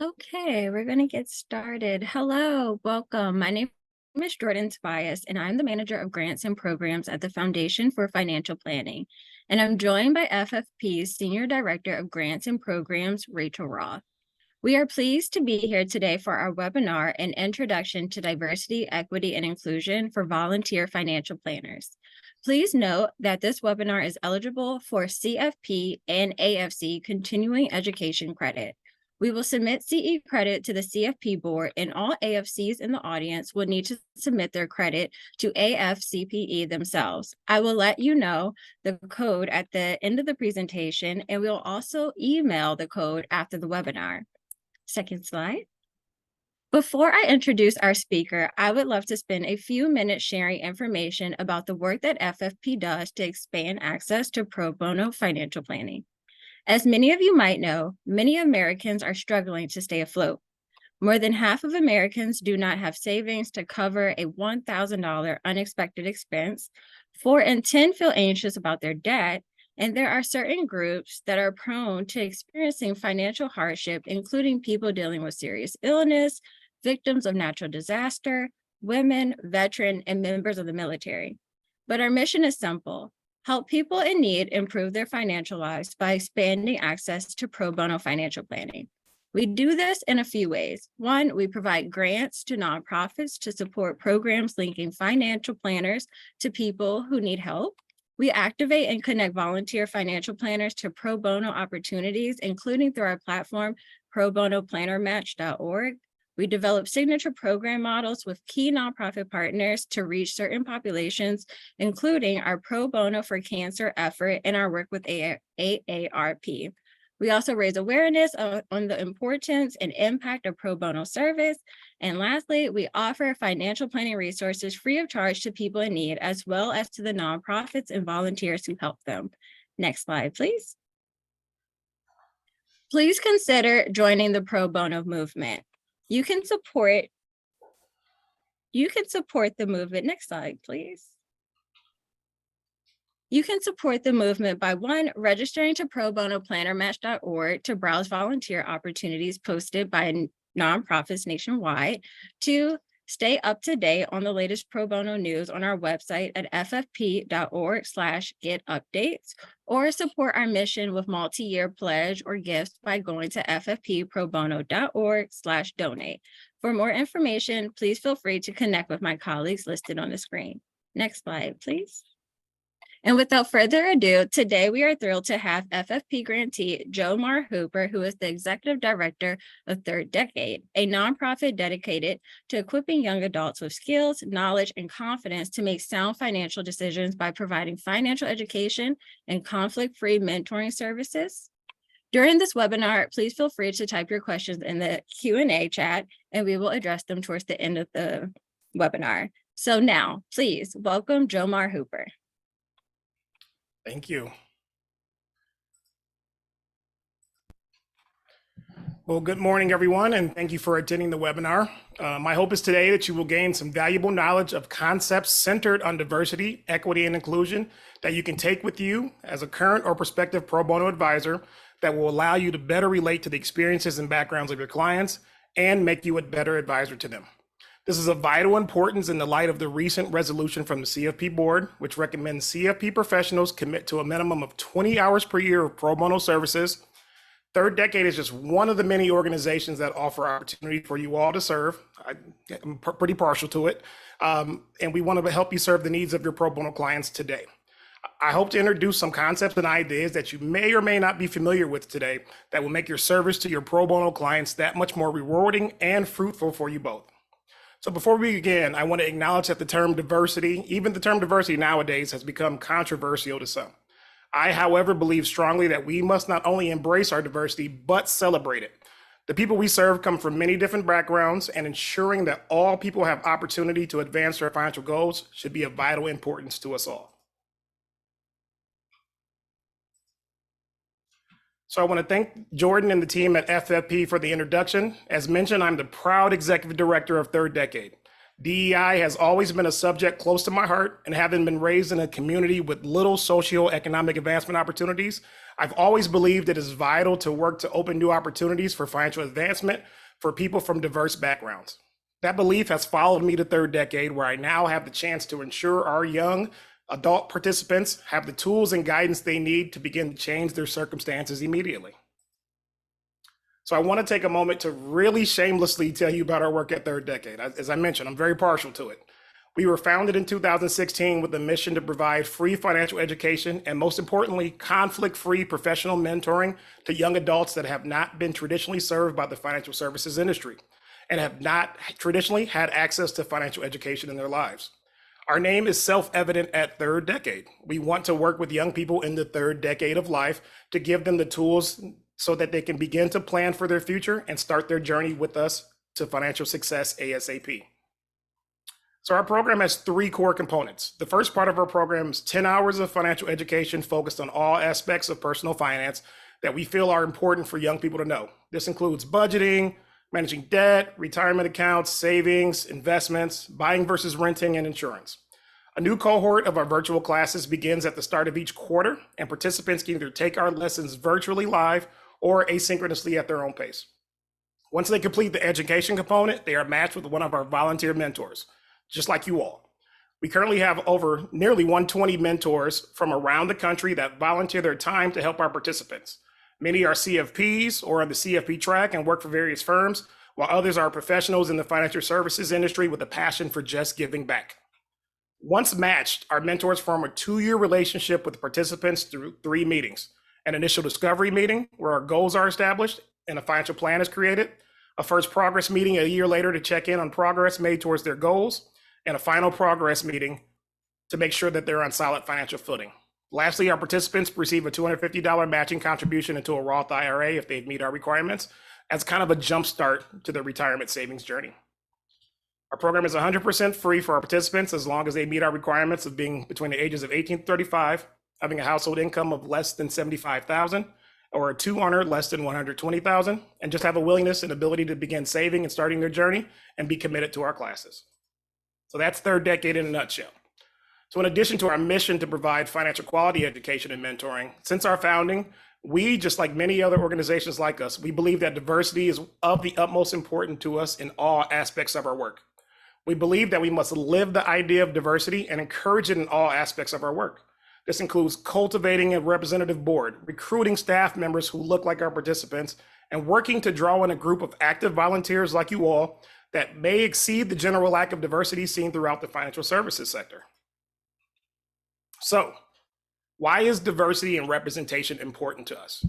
Okay, we're going to get started. Hello, welcome. My name is Jordan Tobias, and I'm the manager of grants and programs at the Foundation for Financial Planning. And I'm joined by FFP's Senior Director of Grants and Programs, Rachel Roth. We are pleased to be here today for our webinar, An Introduction to Diversity, Equity, and Inclusion for Volunteer Financial Planners. Please note that this webinar is eligible for CFP and AFC continuing education credit. We will submit CE credit to the CFP board, and all AFCs in the audience will need to submit their credit to AFCPE themselves. I will let you know the code at the end of the presentation, and we'll also email the code after the webinar. Second slide. Before I introduce our speaker, I would love to spend a few minutes sharing information about the work that FFP does to expand access to pro bono financial planning. As many of you might know, many Americans are struggling to stay afloat. More than half of Americans do not have savings to cover a $1,000 unexpected expense. 4 in 10 feel anxious about their debt, and there are certain groups that are prone to experiencing financial hardship, including people dealing with serious illness, victims of natural disaster, women, veterans, and members of the military. But our mission is simple: help people in need improve their financial lives by expanding access to pro bono financial planning. We do this in a few ways. One, we provide grants to nonprofits to support programs linking financial planners to people who need help. We activate and connect volunteer financial planners to pro bono opportunities, including through our platform, probonoplannermatch.org. We develop signature program models with key nonprofit partners to reach certain populations, including our Pro Bono for Cancer effort and our work with AARP. We also raise awareness on the importance and impact of pro bono service. And lastly, we offer financial planning resources free of charge to people in need, as well as to the nonprofits and volunteers who help them. Next slide, please. Please consider joining the pro bono movement. You can support the movement. Next slide, please. You can support the movement by 1, registering to probonoplannermatch.org to browse volunteer opportunities posted by nonprofits nationwide. 2, stay up to date on the latest pro bono news on our website at ffp.org/getupdates, or support our mission with multi-year pledge or gifts by going to ffpprobono.org/donate. For more information, please feel free to connect with my colleagues listed on the screen. Next slide, please. And without further ado, today we are thrilled to have FFP grantee Jomar Hooper, who is the Executive Director of Third Decade, a nonprofit dedicated to equipping young adults with skills, knowledge, and confidence to make sound financial decisions by providing financial education and conflict-free mentoring services. During this webinar, please feel free to type your questions in the Q&A chat, and we will address them towards the end of the webinar. So now, please welcome Jomar Hooper. Thank you. Well, good morning, everyone, and thank you for attending the webinar. My hope is today that you will gain some valuable knowledge of concepts centered on diversity, equity, and inclusion that you can take with you as a current or prospective pro bono advisor that will allow you to better relate to the experiences and backgrounds of your clients and make you a better advisor to them. This is of vital importance in the light of the recent resolution from the CFP board, which recommends CFP professionals commit to a minimum of 20 hours per year of pro bono services. Third Decade is just one of the many organizations that offer opportunity for you all to serve. I'm pretty partial to it. And we want to help you serve the needs of your pro bono clients today. I hope to introduce some concepts and ideas that you may or may not be familiar with today that will make your service to your pro bono clients that much more rewarding and fruitful for you both. So before we begin, I want to acknowledge that the term diversity, even the term diversity nowadays, has become controversial to some. I, however, believe strongly that we must not only embrace our diversity, but celebrate it. The people we serve come from many different backgrounds, and ensuring that all people have opportunity to advance their financial goals should be of vital importance to us all. So I want to thank Jordan and the team at FFP for the introduction. As mentioned, I'm the proud executive director of Third Decade. DEI has always been a subject close to my heart, and having been raised in a community with little socio-economic advancement opportunities, I've always believed it is vital to work to open new opportunities for financial advancement for people from diverse backgrounds. That belief has followed me to third decade, where I now have the chance to ensure our young adult participants have the tools and guidance they need to begin to change their circumstances immediately. So I want to take a moment to really shamelessly tell you about our work at Third Decade. As I mentioned, I'm very partial to it. We were founded in 2016 with a mission to provide free financial education and, most importantly, conflict-free professional mentoring to young adults that have not been traditionally served by the financial services industry and have not traditionally had access to financial education in their lives. Our name is self-evident at Third Decade. We want to work with young people in the third decade of life to give them the tools so that they can begin to plan for their future and start their journey with us to financial success ASAP. So our program has three core components. The first part of our program is 10 hours of financial education focused on all aspects of personal finance that we feel are important for young people to know. This includes budgeting, managing debt, retirement accounts, savings, investments, buying versus renting, and insurance. A new cohort of our virtual classes begins at the start of each quarter, and participants can either take our lessons virtually live or asynchronously at their own pace. Once they complete the education component, they are matched with one of our volunteer mentors, just like you all. We currently have over nearly 120 mentors from around the country that volunteer their time to help our participants. Many are CFPs or on the CFP track and work for various firms, while others are professionals in the financial services industry with a passion for just giving back. Once matched, our mentors form a 2-year relationship with participants through 3 meetings: an initial discovery meeting where our goals are established and a financial plan is created, a first progress meeting a year later to check in on progress made towards their goals, and a final progress meeting to make sure that they're on solid financial footing. Lastly, our participants receive a $250 matching contribution into a Roth IRA if they meet our requirements as kind of a jump start to their retirement savings journey. Our program is 100% free for our participants as long as they meet our requirements of being between the ages of 18 to 35, having a household income of less than $75,000, or a 2 earner less than $120,000, and just have a willingness and ability to begin saving and starting their journey and be committed to our classes. So that's Third Decade in a nutshell. So in addition to our mission to provide financial quality education and mentoring, since our founding, we, just like many other organizations like us, we believe that diversity is of the utmost importance to us in all aspects of our work. We believe that we must live the idea of diversity and encourage it in all aspects of our work. This includes cultivating a representative board, recruiting staff members who look like our participants, and working to draw in a group of active volunteers like you all that may exceed the general lack of diversity seen throughout the financial services sector. So, why is diversity and representation important to us?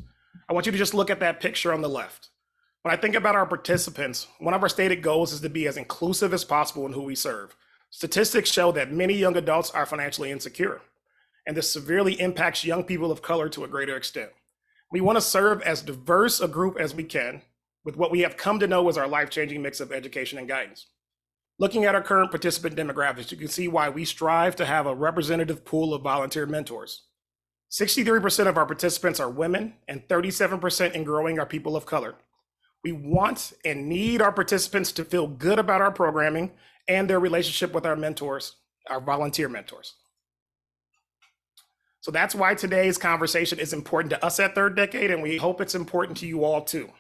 I want you to just look at that picture on the left. When I think about our participants, one of our stated goals is to be as inclusive as possible in who we serve. Statistics show that many young adults are financially insecure, and this severely impacts young people of color to a greater extent. We want to serve as diverse a group as we can with what we have come to know as our life-changing mix of education and guidance. Looking at our current participant demographics, you can see why we strive to have a representative pool of volunteer mentors. 63% of our participants are women, and 37% and growing are people of color. We want and need our participants to feel good about our programming and their relationship with our mentors, our volunteer mentors. So that's why today's conversation is important to us at Third Decade, and we hope it's important to you all too.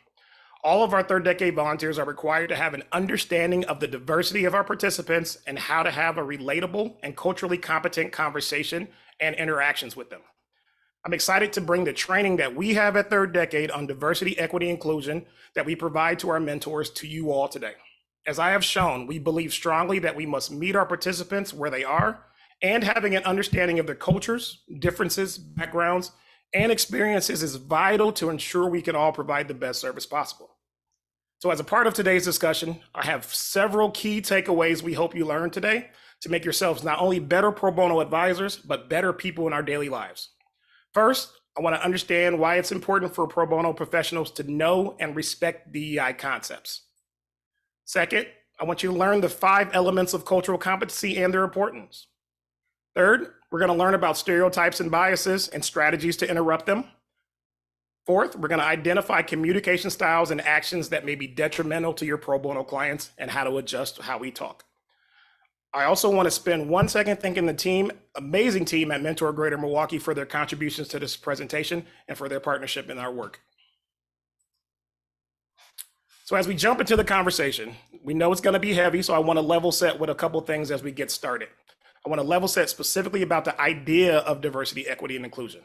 All of our Third Decade volunteers are required to have an understanding of the diversity of our participants and how to have a relatable and culturally competent conversation and interactions with them. I'm excited to bring the training that we have at Third Decade on diversity, equity, inclusion that we provide to our mentors to you all today. As I have shown, we believe strongly that we must meet our participants where they are, and having an understanding of their cultures, differences, backgrounds, and experiences is vital to ensure we can all provide the best service possible. So as a part of today's discussion, I have several key takeaways we hope you learn today to make yourselves not only better pro bono advisors, but better people in our daily lives. First, I want to understand why it's important for pro bono professionals to know and respect DEI concepts. Second, I want you to learn the 5 elements of cultural competency and their importance. Third, we're going to learn about stereotypes and biases and strategies to interrupt them. Fourth, we're going to identify communication styles and actions that may be detrimental to your pro bono clients and how to adjust how we talk. I also want to spend 1 second thanking the team, amazing team at Mentor Greater Milwaukee for their contributions to this presentation and for their partnership in our work. So as we jump into the conversation, we know it's going to be heavy, so I want to level set with a couple things as we get started. I want to level set specifically about the idea of diversity, equity, and inclusion.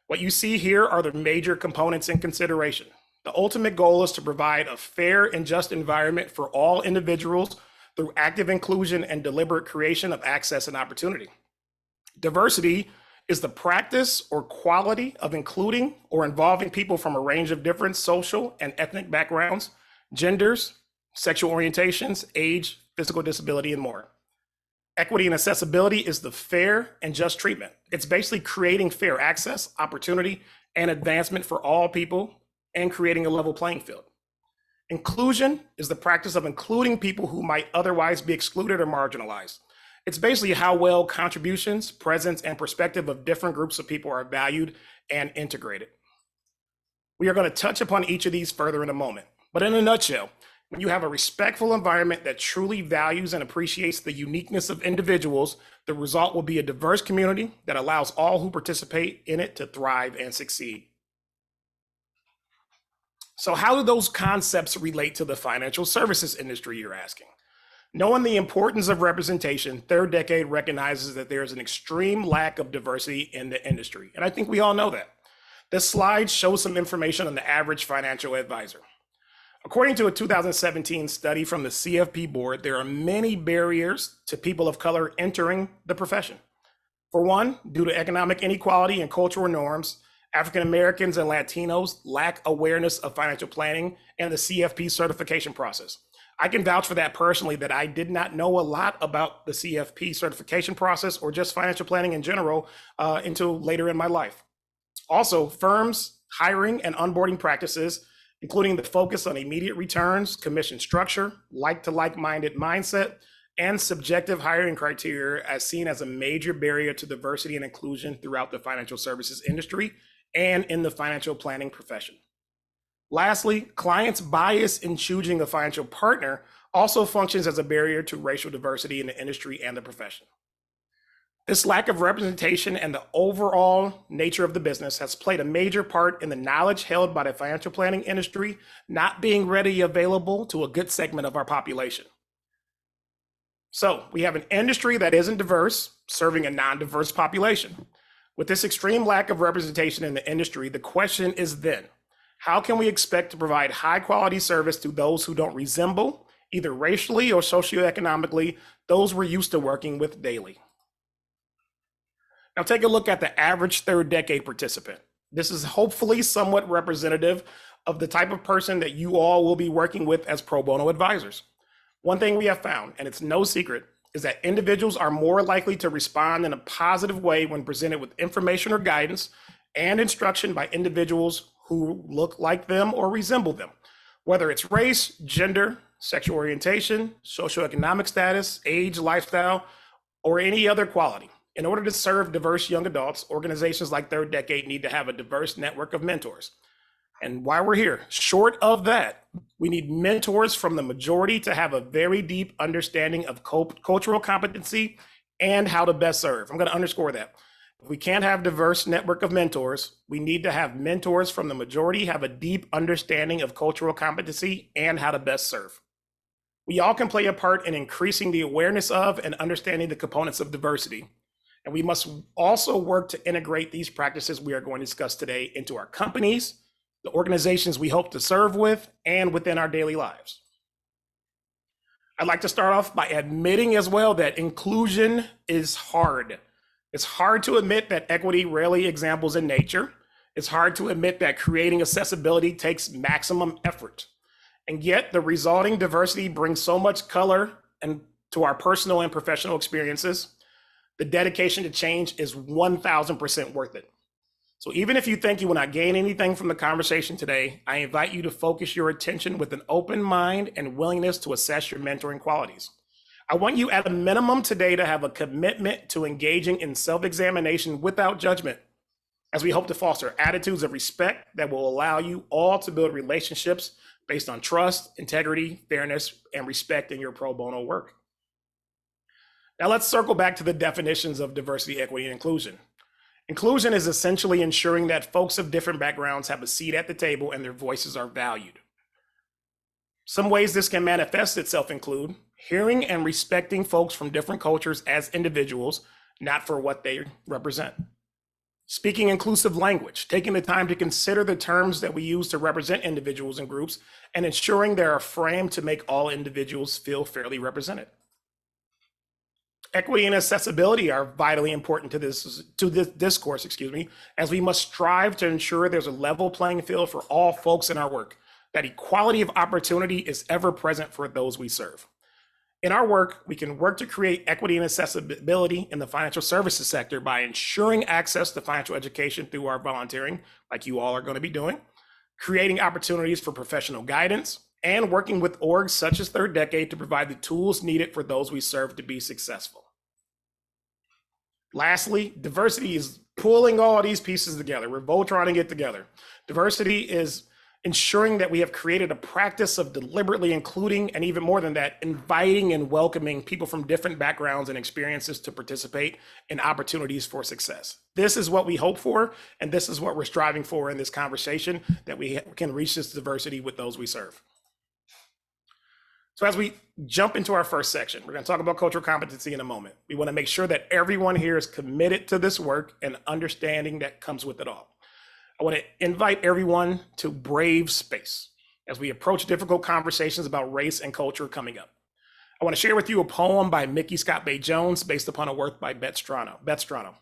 What you see here are the major components in consideration. The ultimate goal is to provide a fair and just environment for all individuals through active inclusion and deliberate creation of access and opportunity. Diversity is the practice or quality of including or involving people from a range of different social and ethnic backgrounds, genders, sexual orientations, age, physical disability, and more. Equity and accessibility is the fair and just treatment. It's basically creating fair access, opportunity, and advancement for all people and creating a level playing field. Inclusion is the practice of including people who might otherwise be excluded or marginalized. It's basically how well contributions, presence, and perspective of different groups of people are valued and integrated. We are going to touch upon each of these further in a moment, but in a nutshell, when you have a respectful environment that truly values and appreciates the uniqueness of individuals, the result will be a diverse community that allows all who participate in it to thrive and succeed. So how do those concepts relate to the financial services industry, you're asking? Knowing the importance of representation, Third Decade recognizes that there is an extreme lack of diversity in the industry. And I think we all know that. This slide shows some information on the average financial advisor. According to a 2017 study from the CFP board, there are many barriers to people of color entering the profession. For one, due to economic inequality and cultural norms, African Americans and Latinos lack awareness of financial planning and the CFP certification process. I can vouch for that personally, that I did not know a lot about the CFP certification process or just financial planning in general until later in my life. Also, firms' hiring and onboarding practices, including the focus on immediate returns, commission structure, like-to-like-minded mindset, and subjective hiring criteria as seen as a major barrier to diversity and inclusion throughout the financial services industry and in the financial planning profession. Lastly, clients' bias in choosing a financial partner also functions as a barrier to racial diversity in the industry and the profession. This lack of representation and the overall nature of the business has played a major part in the knowledge held by the financial planning industry not being readily available to a good segment of our population. So we have an industry that isn't diverse, serving a non-diverse population. With this extreme lack of representation in the industry, the question is then, how can we expect to provide high quality service to those who don't resemble, either racially or socioeconomically, those we're used to working with daily? Now take a look at the average third decade participant. This is hopefully somewhat representative of the type of person that you all will be working with as pro bono advisors. One thing we have found, and it's no secret, is that individuals are more likely to respond in a positive way when presented with information or guidance and instruction by individuals who look like them or resemble them, whether it's race, gender, sexual orientation, socioeconomic status, age, lifestyle, or any other quality. In order to serve diverse young adults, organizations like Third Decade need to have a diverse network of mentors. And while we're here, short of that, we need mentors from the majority to have a very deep understanding of cultural competency and how to best serve. I'm going to underscore that. If we can't have a diverse network of mentors, we need to have mentors from the majority have a deep understanding of cultural competency and how to best serve. We all can play a part in increasing the awareness of and understanding the components of diversity. And we must also work to integrate these practices we are going to discuss today into our companies, the organizations we hope to serve with, and within our daily lives. I'd like to start off by admitting as well that inclusion is hard. It's hard to admit that equity rarely examples in nature. It's hard to admit that creating accessibility takes maximum effort. And yet the resulting diversity brings so much color and to our personal and professional experiences. The dedication to change is 1000% worth it. So even if you think you will not gain anything from the conversation today, I invite you to focus your attention with an open mind and willingness to assess your mentoring qualities. I want you at a minimum today to have a commitment to engaging in self-examination without judgment, as we hope to foster attitudes of respect that will allow you all to build relationships based on trust, integrity, fairness, and respect in your pro bono work. Now let's circle back to the definitions of diversity, equity, and inclusion. Inclusion is essentially ensuring that folks of different backgrounds have a seat at the table and their voices are valued. Some ways this can manifest itself include hearing and respecting folks from different cultures as individuals, not for what they represent. Speaking inclusive language, taking the time to consider the terms that we use to represent individuals and groups, and ensuring they're framed to make all individuals feel fairly represented. Equity and accessibility are vitally important to this discourse, as we must strive to ensure there's a level playing field for all folks in our work, that equality of opportunity is ever present for those we serve. In our work, we can work to create equity and accessibility in the financial services sector by ensuring access to financial education through our volunteering, like you all are going to be doing, creating opportunities for professional guidance, and working with orgs such as Third Decade to provide the tools needed for those we serve to be successful. Lastly, diversity is pulling all these pieces together. We're Voltroning it together. Diversity is ensuring that we have created a practice of deliberately including, and even more than that, inviting and welcoming people from different backgrounds and experiences to participate in opportunities for success. This is what we hope for, and this is what we're striving for in this conversation, that we can reach this diversity with those we serve. So as we jump into our first section, we're going to talk about cultural competency in a moment. We want to make sure that everyone here is committed to this work and understanding that comes with it all. I want to invite everyone to brave space as we approach difficult conversations about race and culture coming up. I want to share with you a poem by Mickey Scott Bay Jones based upon a work by Beth Strano.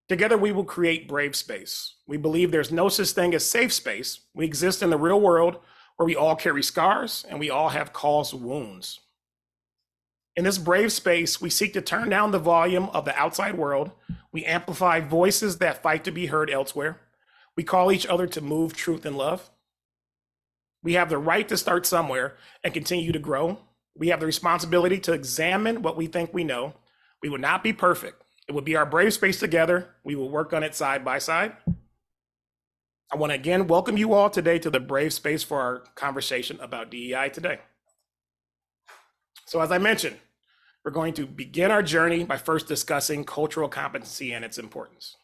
Together we will create brave space. We believe there's no such thing as safe space. We exist in the real world where we all carry scars and we all have caused wounds. In this brave space, we seek to turn down the volume of the outside world. We amplify voices that fight to be heard elsewhere. We call each other to move truth and love. We have the right to start somewhere and continue to grow. We have the responsibility to examine what we think we know. We will not be perfect. It will be our brave space together. We will work on it side by side. I want to again welcome you all today to the brave space for our conversation about DEI today. So as I mentioned, we're going to begin our journey by first discussing cultural competency and its importance.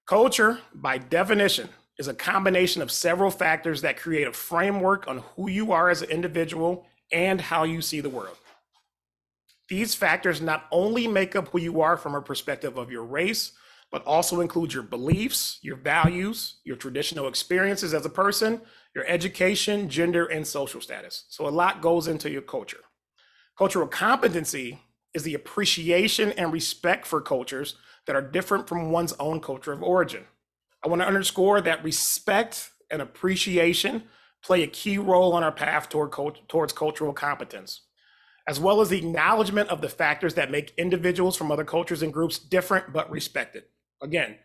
Culture, by definition, is a combination of several factors that create a framework on who you are as an individual and how you see the world. These factors not only make up who you are from a perspective of your race, but also include your beliefs, your values, your traditional experiences as a person, your education, gender, and social status. So a lot goes into your culture. Cultural competency is the appreciation and respect for cultures that are different from one's own culture of origin. I want to underscore that respect and appreciation play a key role on our path towards cultural competence, as well as the acknowledgement of the factors that make individuals from other cultures and groups different but respected. Again,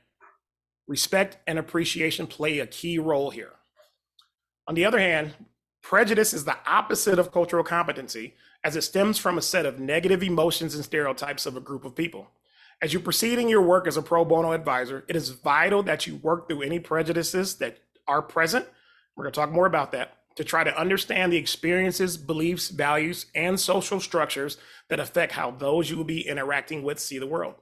respect and appreciation play a key role here. On the other hand, prejudice is the opposite of cultural competency, as it stems from a set of negative emotions and stereotypes of a group of people. As you proceed in your work as a pro bono advisor, it is vital that you work through any prejudices that are present. We're going to talk more about that, to try to understand the experiences, beliefs, values, and social structures that affect how those you will be interacting with see the world.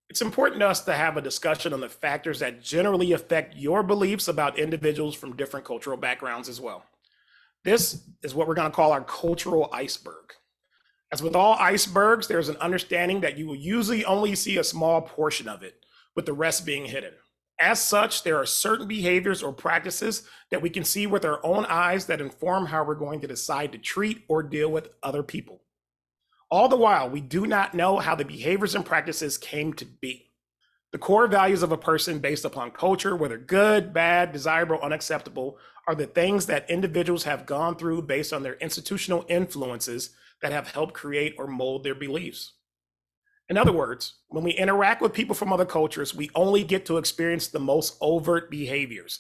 It's important to us to have a discussion on the factors that generally affect your beliefs about individuals from different cultural backgrounds as well. This is what we're going to call our cultural iceberg. As with all icebergs, there's an understanding that you will usually only see a small portion of it, with the rest being hidden. As such, there are certain behaviors or practices that we can see with our own eyes that inform how we're going to decide to treat or deal with other people. All the while, we do not know how the behaviors and practices came to be. The core values of a person based upon culture, whether good, bad, desirable, unacceptable, are the things that individuals have gone through based on their institutional influences that have helped create or mold their beliefs. In other words, when we interact with people from other cultures, we only get to experience the most overt behaviors,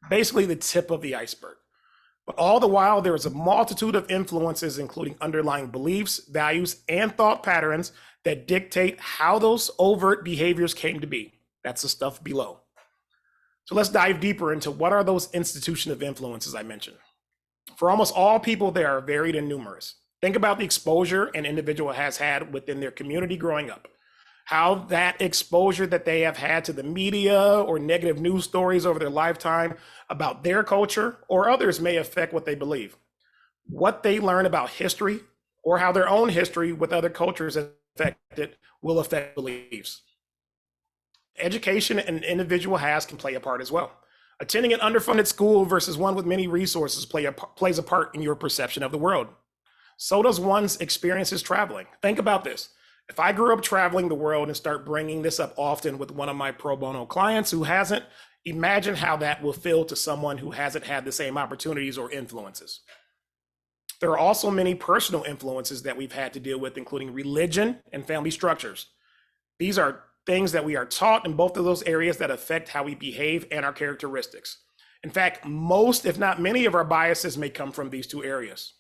basically the tip of the iceberg. But all the while, there is a multitude of influences, including underlying beliefs, values, and thought patterns that dictate how those overt behaviors came to be. That's the stuff below. So let's dive deeper into what are those institutions of influences I mentioned. For almost all people, they are varied and numerous. Think about the exposure an individual has had within their community growing up. How that exposure that they have had to the media or negative news stories over their lifetime about their culture or others may affect what they believe. What they learn about history or how their own history with other cultures is affected will affect beliefs. Education an individual has can play a part as well. Attending an underfunded school versus one with many resources plays a part in your perception of the world. So does one's experiences traveling. Think about this. If I grew up traveling the world and start bringing this up often with one of my pro bono clients who hasn't, imagine how that will feel to someone who hasn't had the same opportunities or influences. There are also many personal influences that we've had to deal with, including religion and family structures. These are things that we are taught in both of those areas that affect how we behave and our characteristics. In fact, most, if not many, of our biases may come from these two areas.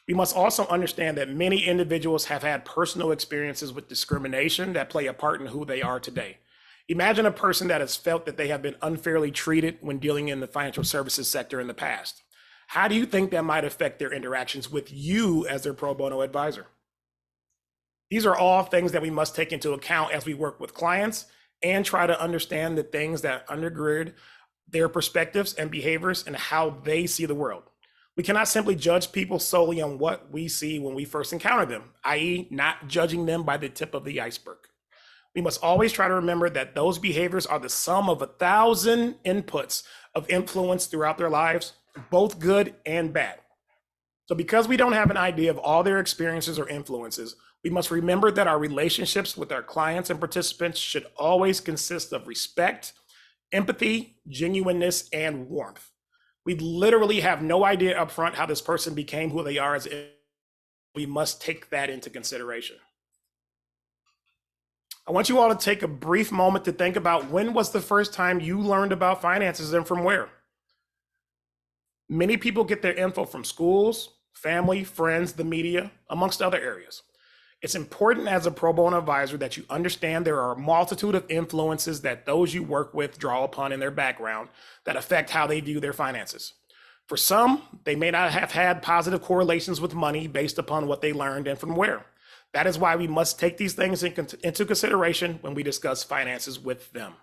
We must also understand that many individuals have had personal experiences with discrimination that play a part in who they are today. Imagine a person that has felt that they have been unfairly treated when dealing in the financial services sector in the past. How do you think that might affect their interactions with you as their pro bono advisor? These are all things that we must take into account as we work with clients and try to understand the things that undergird their perspectives and behaviors and how they see the world. We cannot simply judge people solely on what we see when we first encounter them, i.e., not judging them by the tip of the iceberg. We must always try to remember that those behaviors are the sum of 1,000 inputs of influence throughout their lives, both good and bad. So because we don't have an idea of all their experiences or influences, we must remember that our relationships with our clients and participants should always consist of respect, empathy, genuineness, and warmth. We literally have no idea upfront how this person became who they are as we must take that into consideration. I want you all to take a brief moment to think about when was the first time you learned about finances and from where? Many people get their info from schools, family, friends, the media, amongst other areas. It's important as a pro bono advisor that you understand there are a multitude of influences that those you work with draw upon in their background that affect how they view their finances. For some, they may not have had positive correlations with money based upon what they learned and from where. That is why we must take these things into consideration when we discuss finances with them.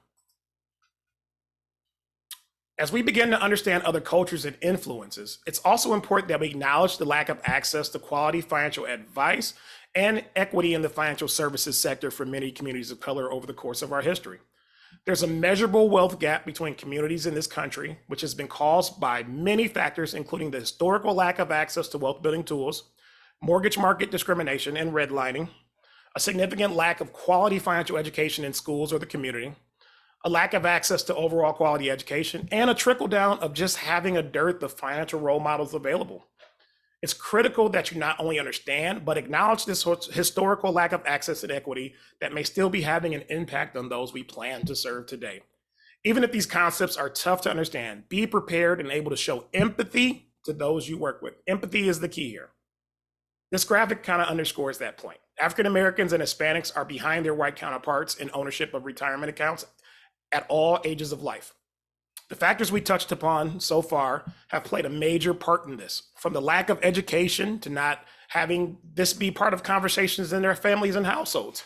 As we begin to understand other cultures and influences, it's also important that we acknowledge the lack of access to quality financial advice and equity in the financial services sector for many communities of color over the course of our history. There's a measurable wealth gap between communities in this country, which has been caused by many factors, including the historical lack of access to wealth building tools, mortgage market discrimination and redlining, a significant lack of quality financial education in schools or the community, a lack of access to overall quality education, and a trickle down of just having a dearth of financial role models available. It's critical that you not only understand, but acknowledge this historical lack of access and equity that may still be having an impact on those we plan to serve today. Even if these concepts are tough to understand, be prepared and able to show empathy to those you work with. Empathy is the key here. This graphic kind of underscores that point. African Americans and Hispanics are behind their white counterparts in ownership of retirement accounts at all ages of life. The factors we touched upon so far have played a major part in this, from the lack of education to not having this be part of conversations in their families and households.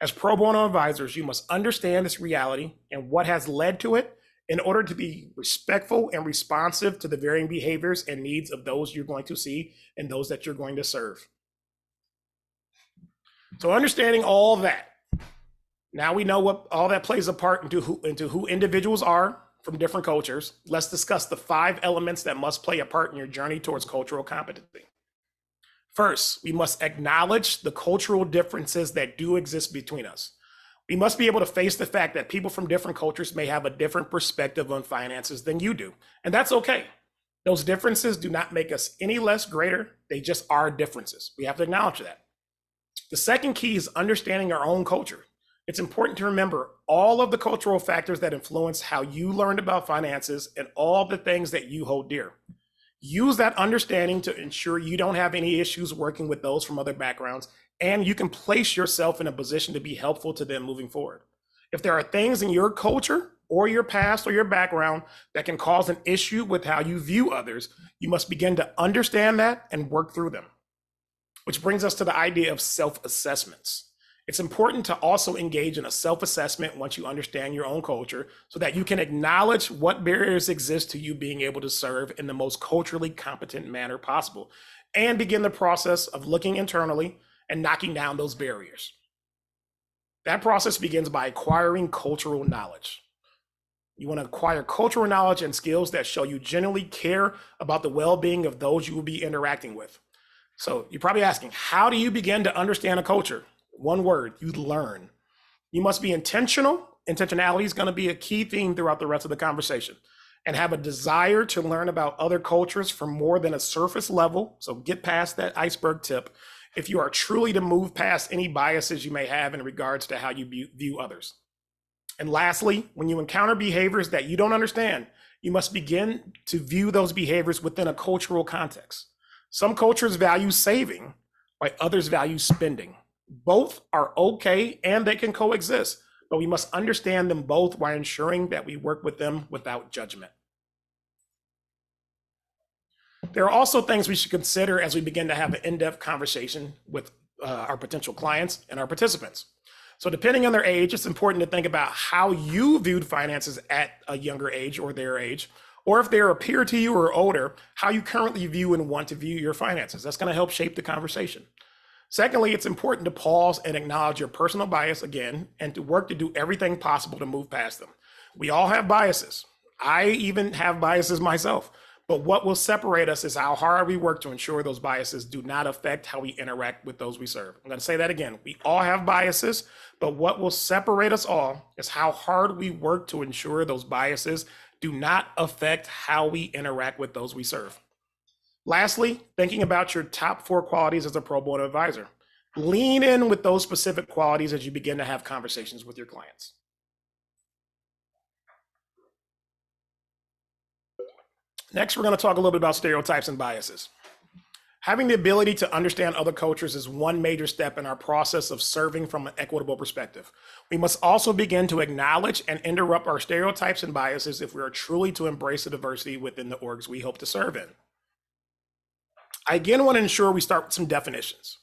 As pro bono advisors, you must understand this reality and what has led to it in order to be respectful and responsive to the varying behaviors and needs of those you're going to see and those that you're going to serve. So understanding all that, now we know what all that plays a part into who individuals are from different cultures. Let's discuss the 5 elements that must play a part in your journey towards cultural competency. First, we must acknowledge the cultural differences that do exist between us. We must be able to face the fact that people from different cultures may have a different perspective on finances than you do, and that's okay. Those differences do not make us any less greater. They just are differences. We have to acknowledge that. The second key is understanding our own culture. It's important to remember all of the cultural factors that influence how you learned about finances and all the things that you hold dear. Use that understanding to ensure you don't have any issues working with those from other backgrounds, and you can place yourself in a position to be helpful to them moving forward. If there are things in your culture or your past or your background that can cause an issue with how you view others, you must begin to understand that and work through them. which brings us to the idea of self-assessments. It's important to also engage in a self-assessment once you understand your own culture so that you can acknowledge what barriers exist to you being able to serve in the most culturally competent manner possible and begin the process of looking internally and knocking down those barriers. That process begins by acquiring cultural knowledge. You want to acquire cultural knowledge and skills that show you genuinely care about the well-being of those you will be interacting with. So you're probably asking, how do you begin to understand a culture? One word, you learn. You must be intentional. Intentionality is going to be a key theme throughout the rest of the conversation, and have a desire to learn about other cultures from more than a surface level. So get past that iceberg tip if you are truly to move past any biases you may have in regards to how you view others. And lastly, when you encounter behaviors that you don't understand, you must begin to view those behaviors within a cultural context. Some cultures value saving, while others value spending. Both are okay and they can coexist, but we must understand them both while ensuring that we work with them without judgment. There are also things we should consider as we begin to have an in-depth conversation with our potential clients and our participants. So depending on their age, it's important to think about how you viewed finances at a younger age or their age, or if they're a peer to you or older, how you currently view and want to view your finances. That's going to help shape the conversation. Secondly, it's important to pause and acknowledge your personal bias again, and to work to do everything possible to move past them. We all have biases. I even have biases myself. But what will separate us is how hard we work to ensure those biases do not affect how we interact with those we serve. I'm going to say that again. We all have biases, but what will separate us all is how hard we work to ensure those biases do not affect how we interact with those we serve. Lastly, thinking about your top 4 qualities as a pro bono advisor. Lean in with those specific qualities as you begin to have conversations with your clients. Next, we're going to talk a little bit about stereotypes and biases. Having the ability to understand other cultures is one major step in our process of serving from an equitable perspective. We must also begin to acknowledge and interrupt our stereotypes and biases if we are truly to embrace the diversity within the orgs we hope to serve in. I again want to ensure we start with some definitions.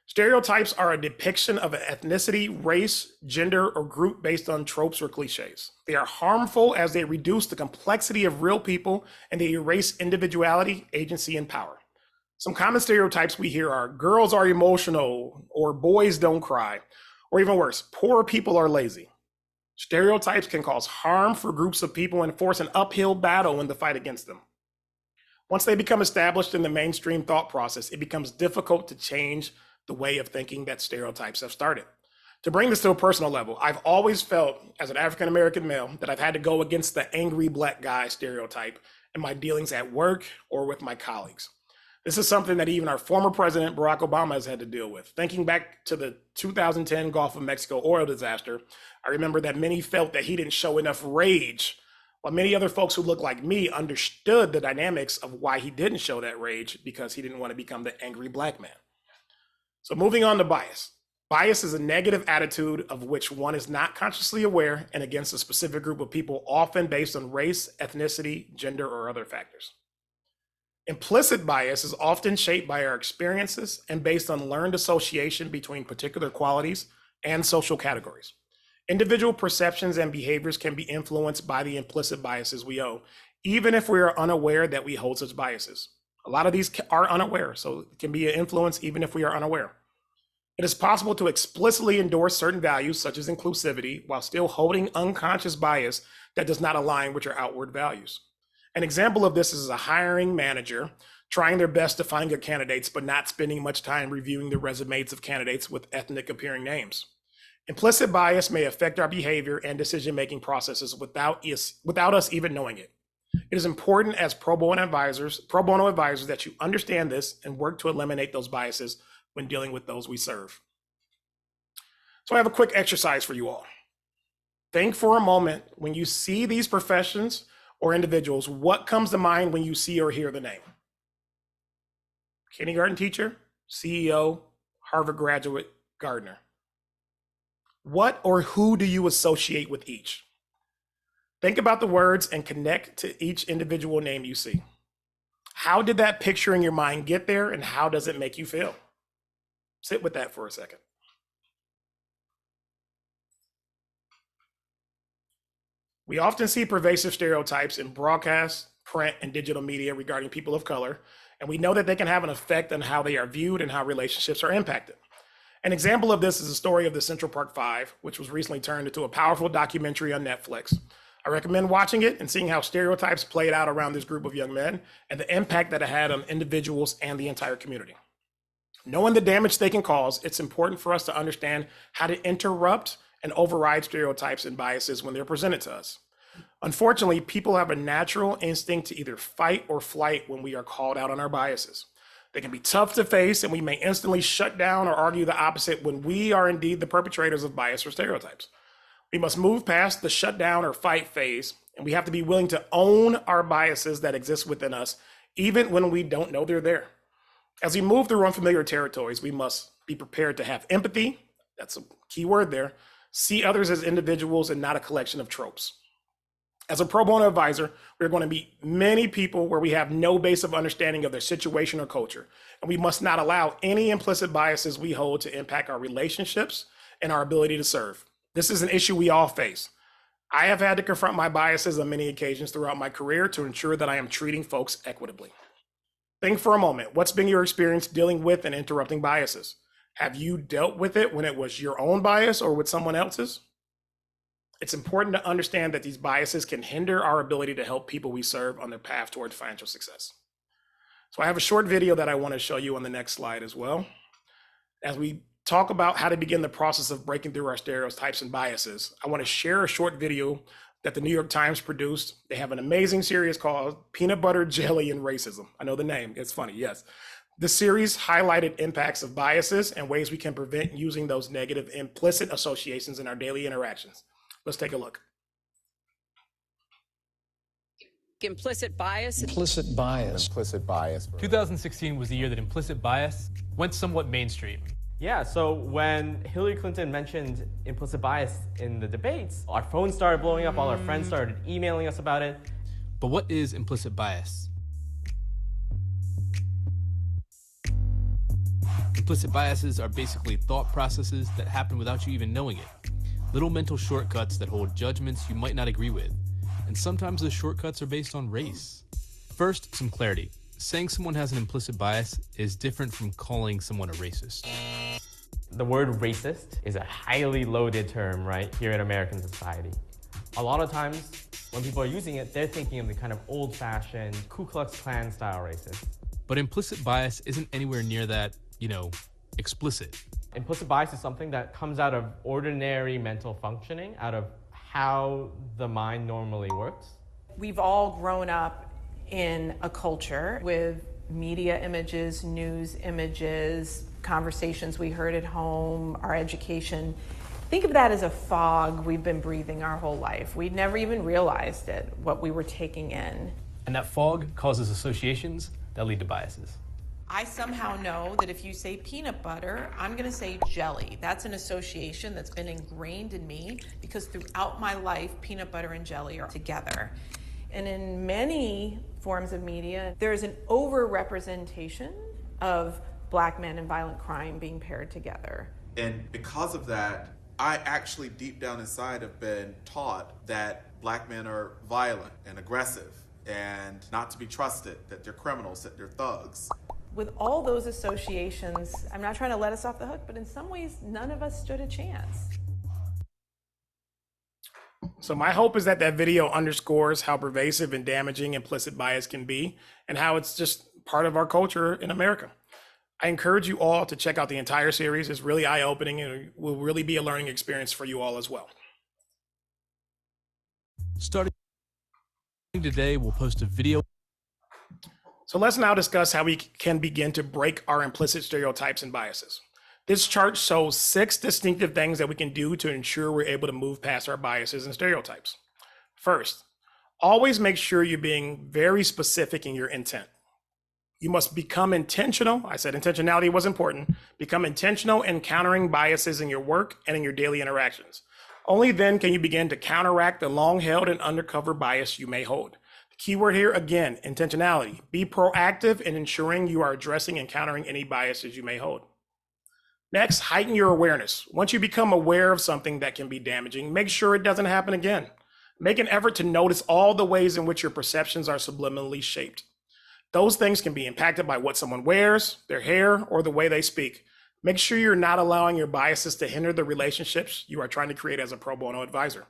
Stereotypes are a depiction of an ethnicity, race, gender, or group based on tropes or cliches. They are harmful as they reduce the complexity of real people and they erase individuality, agency, and power. Some common stereotypes we hear are girls are emotional, or boys don't cry, or even worse, poor people are lazy. Stereotypes can cause harm for groups of people and force an uphill battle in the fight against them. Once they become established in the mainstream thought process, it becomes difficult to change the way of thinking that stereotypes have started. To bring this to a personal level, I've always felt as an African-American male that I've had to go against the angry black guy stereotype in my dealings at work or with my colleagues. This is something that even our former president, Barack Obama, has had to deal with. Thinking back to the 2010 Gulf of Mexico oil disaster, I remember that many felt that he didn't show enough rage, while many other folks who looked like me understood the dynamics of why he didn't show that rage, because he didn't want to become the angry black man. So moving on to bias. Bias is a negative attitude of which one is not consciously aware and against a specific group of people, often based on race, ethnicity, gender, or other factors. Implicit bias is often shaped by our experiences and based on learned association between particular qualities and social categories. Individual perceptions and behaviors can be influenced by the implicit biases we owe, even if we are unaware that we hold such biases. A lot of these are unaware, so it can be an influence even if we are unaware. It is possible to explicitly endorse certain values, such as inclusivity, while still holding unconscious bias that does not align with your outward values. An example of this is a hiring manager trying their best to find good candidates, but not spending much time reviewing the resumes of candidates with ethnic appearing names. Implicit bias may affect our behavior and decision-making processes without us even knowing it. It is important as pro bono advisors that you understand this and work to eliminate those biases when dealing with those we serve. So I have a quick exercise for you all. Think for a moment, when you see these professions or individuals, what comes to mind when you see or hear the name? Kindergarten teacher, CEO, Harvard graduate, gardener. What or who do you associate with each? Think about the words and connect to each individual name you see. How did that picture in your mind get there, and how does it make you feel? Sit with that for a second. We often see pervasive stereotypes in broadcast, print, and digital media regarding people of color, and we know that they can have an effect on how they are viewed and how relationships are impacted. An example of this is the story of the Central Park Five, which was recently turned into a powerful documentary on Netflix. I recommend watching it and seeing how stereotypes played out around this group of young men and the impact that it had on individuals and the entire community. Knowing the damage they can cause, it's important for us to understand how to interrupt and override stereotypes and biases when they're presented to us. Unfortunately, people have a natural instinct to either fight or flight when we are called out on our biases. They can be tough to face, and we may instantly shut down or argue the opposite when we are indeed the perpetrators of bias or stereotypes. We must move past the shutdown or fight phase, and we have to be willing to own our biases that exist within us, even when we don't know they're there. As we move through unfamiliar territories, we must be prepared to have empathy, that's a key word there, see others as individuals and not a collection of tropes. As a pro bono advisor, we're going to meet many people where we have no base of understanding of their situation or culture, and we must not allow any implicit biases we hold to impact our relationships and our ability to serve. This is an issue we all face. I have had to confront my biases on many occasions throughout my career to ensure that I am treating folks equitably. Think for a moment, what's been your experience dealing with and interrupting biases? Have you dealt with it when it was your own bias or with someone else's? It's important to understand that these biases can hinder our ability to help people we serve on their path towards financial success. So I have a short video that I want to show you on the next slide as well. As we talk about how to begin the process of breaking through our stereotypes and biases, I want to share a short video that the New York Times produced. They have an amazing series called Peanut Butter, Jelly, and Racism. I know the name, it's funny, yes. The series highlighted impacts of biases and ways we can prevent using those negative implicit associations in our daily interactions. Let's take a look. Implicit bias. Implicit bias. Implicit bias. 2016 was the year that implicit bias went somewhat mainstream. Yeah, so when Hillary Clinton mentioned implicit bias in the debates, our phones started blowing up, all our friends started emailing us about it. But what is implicit bias? Implicit biases are basically thought processes that happen without you even knowing it. Little mental shortcuts that hold judgments you might not agree with. And sometimes the shortcuts are based on race. First, some clarity. Saying someone has an implicit bias is different from calling someone a racist. The word racist is a highly loaded term, right, here in American society. A lot of times, when people are using it, they're thinking of the kind of old-fashioned Ku Klux Klan style racist. But implicit bias isn't anywhere near that, explicit. Implicit bias is something that comes out of ordinary mental functioning, out of how the mind normally works. We've all grown up in a culture with media images, news images, conversations we heard at home, our education. Think of that as a fog we've been breathing our whole life. We never even realized it, what we were taking in. And that fog causes associations that lead to biases. I somehow know that if you say peanut butter, I'm going to say jelly. That's an association that's been ingrained in me because throughout my life, peanut butter and jelly are together. And in many forms of media, there is an over-representation of Black men and violent crime being paired together. And because of that, I actually deep down inside have been taught that Black men are violent and aggressive and not to be trusted, that they're criminals, that they're thugs. With all those associations, I'm not trying to let us off the hook, but in some ways, none of us stood a chance. So my hope is that that video underscores how pervasive and damaging implicit bias can be and how it's just part of our culture in America. I encourage you all to check out the entire series. It's really eye-opening and will really be a learning experience for you all as well. Starting today, we'll post a video. So let's now discuss how we can begin to break our implicit stereotypes and biases. This chart shows 6 distinctive things that we can do to ensure we're able to move past our biases and stereotypes. First, always make sure you're being very specific in your intent. You must become intentional. I said intentionality was important. Become intentional in countering biases in your work and in your daily interactions. Only then can you begin to counteract the long-held and undercover bias you may hold. Keyword here, again, intentionality. Be proactive in ensuring you are addressing and countering any biases you may hold. Next, heighten your awareness. Once you become aware of something that can be damaging, make sure it doesn't happen again. Make an effort to notice all the ways in which your perceptions are subliminally shaped. Those things can be impacted by what someone wears, their hair, or the way they speak. Make sure you're not allowing your biases to hinder the relationships you are trying to create as a pro bono advisor.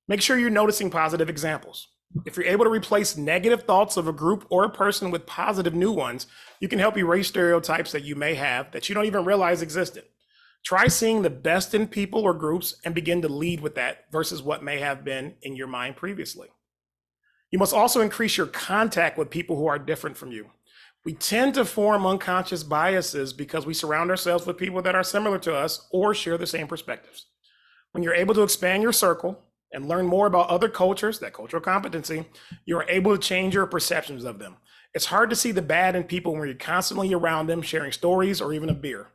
Make sure you're noticing positive examples. If you're able to replace negative thoughts of a group or a person with positive new ones, you can help erase stereotypes that you may have that you don't even realize existed. Try seeing the best in people or groups and begin to lead with that versus what may have been in your mind previously. You must also increase your contact with people who are different from you. We tend to form unconscious biases because we surround ourselves with people that are similar to us or share the same perspectives. When you're able to expand your circle and learn more about other cultures, that cultural competency, you are able to change your perceptions of them. It's hard to see the bad in people when you're constantly around them, sharing stories or even a beer.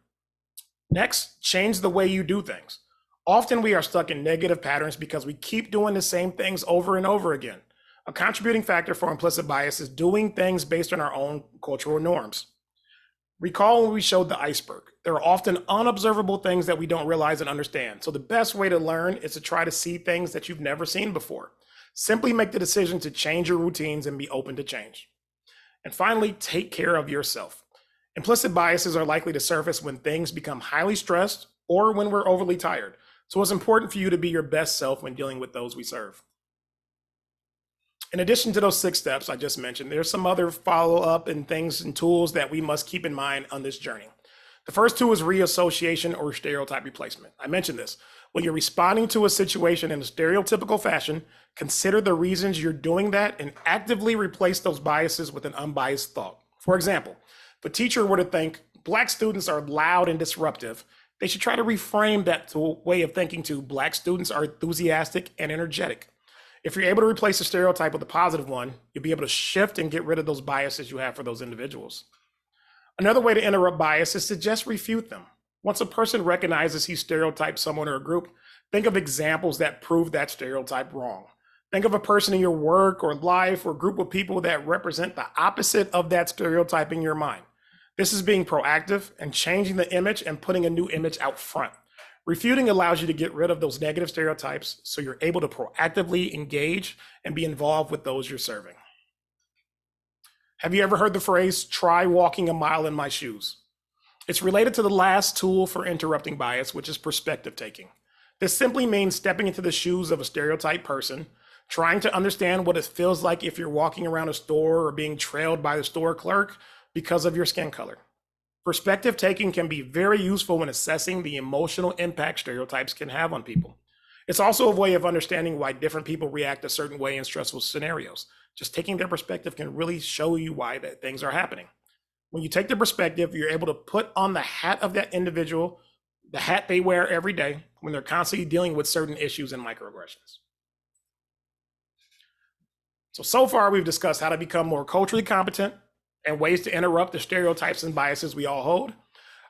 Next, change the way you do things. Often we are stuck in negative patterns because we keep doing the same things over and over again. A contributing factor for implicit bias is doing things based on our own cultural norms. Recall when we showed the iceberg. There are often unobservable things that we don't realize and understand. So the best way to learn is to try to see things that you've never seen before. Simply make the decision to change your routines and be open to change. And finally, take care of yourself. Implicit biases are likely to surface when things become highly stressed or when we're overly tired. So it's important for you to be your best self when dealing with those we serve. In addition to those 6 steps I just mentioned, there's some other follow-up and things and tools that we must keep in mind on this journey. The first 2 is reassociation or stereotype replacement. I mentioned this. When you're responding to a situation in a stereotypical fashion, consider the reasons you're doing that and actively replace those biases with an unbiased thought. For example, if a teacher were to think Black students are loud and disruptive, they should try to reframe that to a way of thinking to Black students are enthusiastic and energetic. If you're able to replace a stereotype with a positive one, you'll be able to shift and get rid of those biases you have for those individuals. Another way to interrupt bias is to just refute them. Once a person recognizes he stereotypes someone or a group, think of examples that prove that stereotype wrong. Think of a person in your work or life or group of people that represent the opposite of that stereotype in your mind. This is being proactive and changing the image and putting a new image out front. Refuting allows you to get rid of those negative stereotypes so you're able to proactively engage and be involved with those you're serving. Have you ever heard the phrase, try walking a mile in my shoes? It's related to the last tool for interrupting bias, which is perspective taking. This simply means stepping into the shoes of a stereotyped person, trying to understand what it feels like if you're walking around a store or being trailed by the store clerk because of your skin color. Perspective taking can be very useful when assessing the emotional impact stereotypes can have on people. It's also a way of understanding why different people react a certain way in stressful scenarios. Just taking their perspective can really show you why that things are happening. When you take the perspective, you're able to put on the hat of that individual, the hat they wear every day when they're constantly dealing with certain issues and microaggressions. So far we've discussed how to become more culturally competent and ways to interrupt the stereotypes and biases we all hold.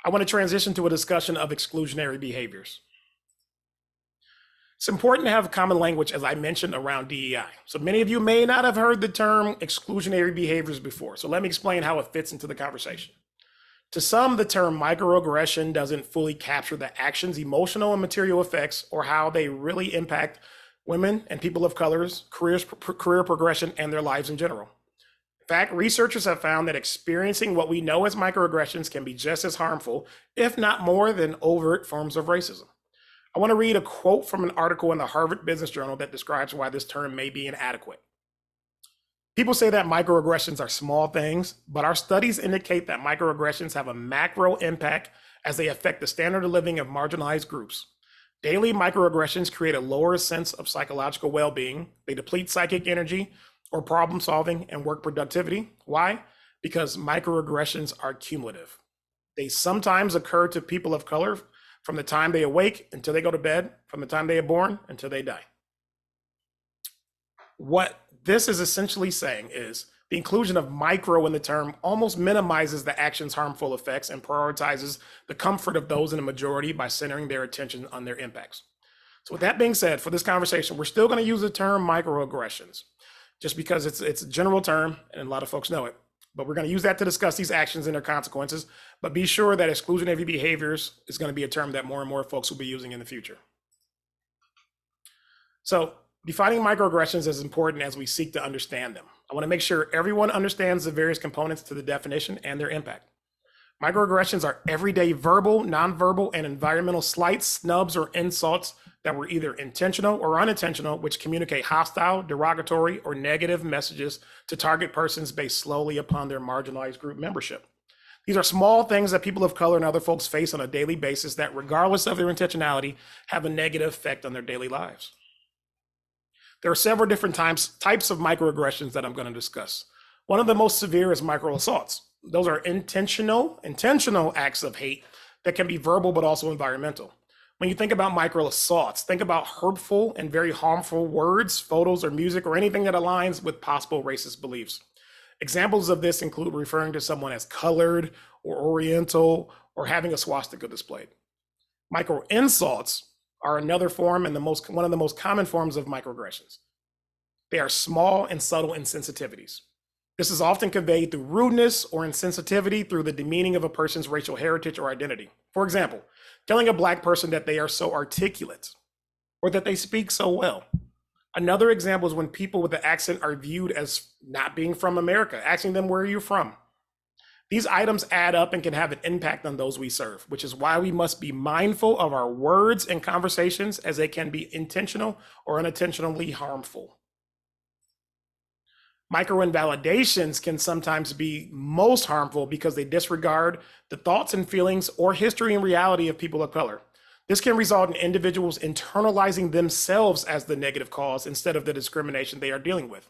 I want to transition to a discussion of exclusionary behaviors. It's important to have common language, as I mentioned, around DEI. So many of you may not have heard the term exclusionary behaviors before. So let me explain how it fits into the conversation. To some, the term microaggression doesn't fully capture the actions, emotional and material effects, or how they really impact women and people of color's career progression and their lives in general. In fact, researchers have found that experiencing what we know as microaggressions can be just as harmful, if not more, than overt forms of racism. I want to read a quote from an article in the Harvard Business Journal that describes why this term may be inadequate. People say that microaggressions are small things, but our studies indicate that microaggressions have a macro impact as they affect the standard of living of marginalized groups. Daily microaggressions create a lower sense of psychological well-being. They deplete psychic energy or problem solving and work productivity. Why? Because microaggressions are cumulative. They sometimes occur to people of color from the time they awake until they go to bed, from the time they are born until they die. What this is essentially saying is the inclusion of micro in the term almost minimizes the action's harmful effects and prioritizes the comfort of those in the majority by centering their attention on their impacts. So with that being said, for this conversation, we're still going to use the term microaggressions just because it's a general term and a lot of folks know it. But we're going to use that to discuss these actions and their consequences. But be sure that exclusionary behaviors is going to be a term that more and more folks will be using in the future. So defining microaggressions is important as we seek to understand them. I want to make sure everyone understands the various components to the definition and their impact. Microaggressions are everyday verbal, nonverbal, and environmental slights, snubs, or insults that were either intentional or unintentional, which communicate hostile, derogatory, or negative messages to target persons based solely upon their marginalized group membership. These are small things that people of color and other folks face on a daily basis that, regardless of their intentionality, have a negative effect on their daily lives. There are several different types of microaggressions that I'm going to discuss. One of the most severe is microassaults. Those are intentional acts of hate that can be verbal but also environmental. When you think about microassaults, think about hurtful and very harmful words, photos, or music, or anything that aligns with possible racist beliefs. Examples of this include referring to someone as colored or oriental or having a swastika displayed. Micro insults are another form and one of the most common forms of microaggressions. They are small and subtle insensitivities. This is often conveyed through rudeness or insensitivity through the demeaning of a person's racial heritage or identity. For example, telling a Black person that they are so articulate or that they speak so well. Another example is when people with the accent are viewed as not being from America, asking them where you're from. These items add up and can have an impact on those we serve, which is why we must be mindful of our words and conversations, as they can be intentional or unintentionally harmful. Micro-invalidations can sometimes be most harmful because they disregard the thoughts and feelings or history and reality of people of color. This can result in individuals internalizing themselves as the negative cause instead of the discrimination they are dealing with.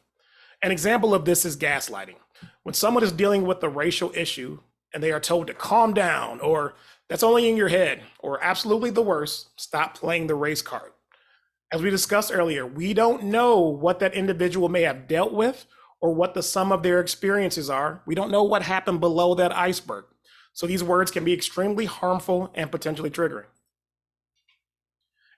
An example of this is gaslighting. When someone is dealing with a racial issue and they are told to calm down, or that's only in your head, or absolutely the worst, stop playing the race card. As we discussed earlier, we don't know what that individual may have dealt with or what the sum of their experiences are. We don't know what happened below that iceberg. So these words can be extremely harmful and potentially triggering.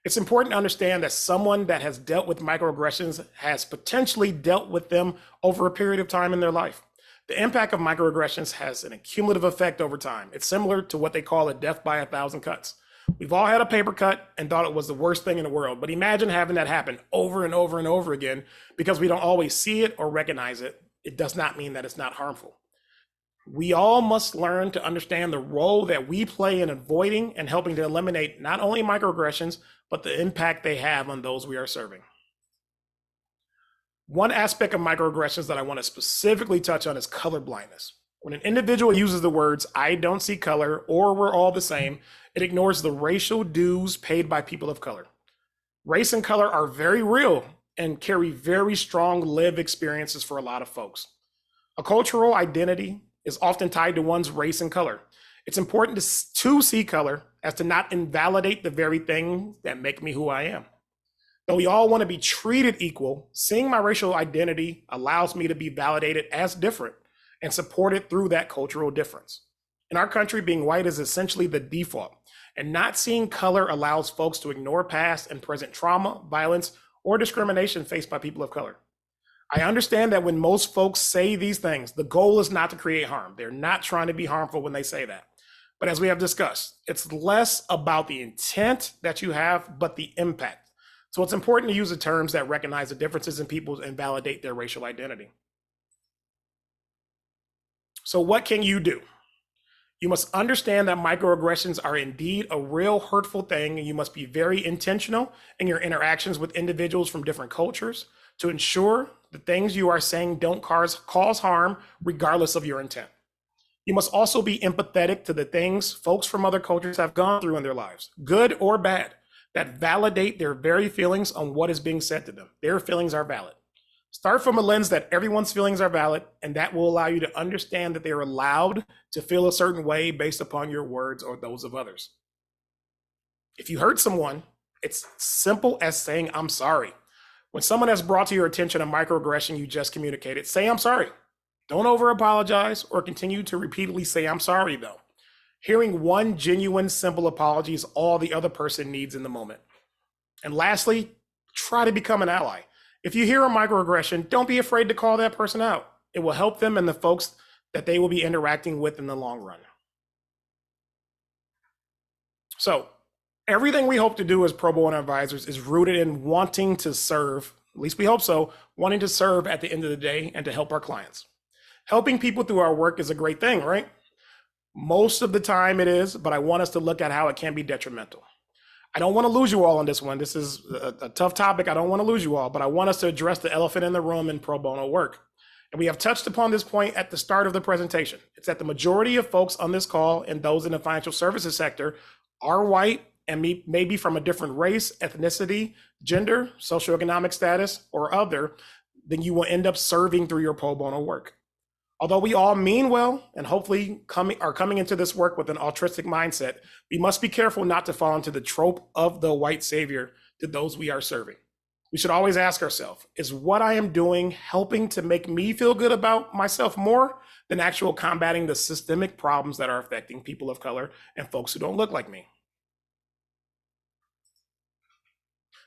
It's important to understand that someone that has dealt with microaggressions has potentially dealt with them over a period of time in their life. The impact of microaggressions has an accumulative effect over time. It's similar to what they call a death by 1,000 cuts. We've all had a paper cut and thought it was the worst thing in the world, but imagine having that happen over and over and over again. Because we don't always see it or recognize it, it does not mean that it's not harmful. We all must learn to understand the role that we play in avoiding and helping to eliminate not only microaggressions, but the impact they have on those we are serving. One aspect of microaggressions that I want to specifically touch on is color blindness. When an individual uses the words, "I don't see color," or "we're all the same," it ignores the racial dues paid by people of color. Race and color are very real and carry very strong lived experiences for a lot of folks. A cultural identity is often tied to one's race and color. It's important to see color as to not invalidate the very things that make me who I am. Though we all want to be treated equal, seeing my racial identity allows me to be validated as different and supported through that cultural difference. In our country, being white is essentially the default, and not seeing color allows folks to ignore past and present trauma, violence, or discrimination faced by people of color. I understand that when most folks say these things, the goal is not to create harm. They're not trying to be harmful when they say that. But as we have discussed, it's less about the intent that you have, but the impact. So it's important to use the terms that recognize the differences in people and validate their racial identity. So what can you do? You must understand that microaggressions are indeed a real hurtful thing, and you must be very intentional in your interactions with individuals from different cultures to ensure the things you are saying don't cause harm regardless of your intent. You must also be empathetic to the things folks from other cultures have gone through in their lives, good or bad, that validate their very feelings on what is being said to them. Their feelings are valid. Start from a lens that everyone's feelings are valid, and that will allow you to understand that they're allowed to feel a certain way based upon your words or those of others. If you hurt someone, it's simple as saying, "I'm sorry." When someone has brought to your attention a microaggression you just communicated, say, "I'm sorry." Don't over apologize or continue to repeatedly say, "I'm sorry," though. Hearing one genuine, simple apology is all the other person needs in the moment. And lastly, try to become an ally. If you hear a microaggression, don't be afraid to call that person out. It will help them and the folks that they will be interacting with in the long run. So everything we hope to do as pro bono advisors is rooted in wanting to serve, at least we hope so, wanting to serve at the end of the day and to help our clients. Helping people through our work is a great thing, right? Most of the time it is, but I want us to look at how it can be detrimental. I don't want to lose you all on this one. This is a tough topic. I don't want to lose you all, but I want us to address the elephant in the room in pro bono work. And we have touched upon this point at the start of the presentation. It's that the majority of folks on this call and those in the financial services sector are white and maybe from a different race, ethnicity, gender, socioeconomic status, or other, then you will end up serving through your pro bono work. Although we all mean well and hopefully are coming into this work with an altruistic mindset, we must be careful not to fall into the trope of the white savior to those we are serving. We should always ask ourselves, is what I am doing helping to make me feel good about myself more than actual combating the systemic problems that are affecting people of color and folks who don't look like me?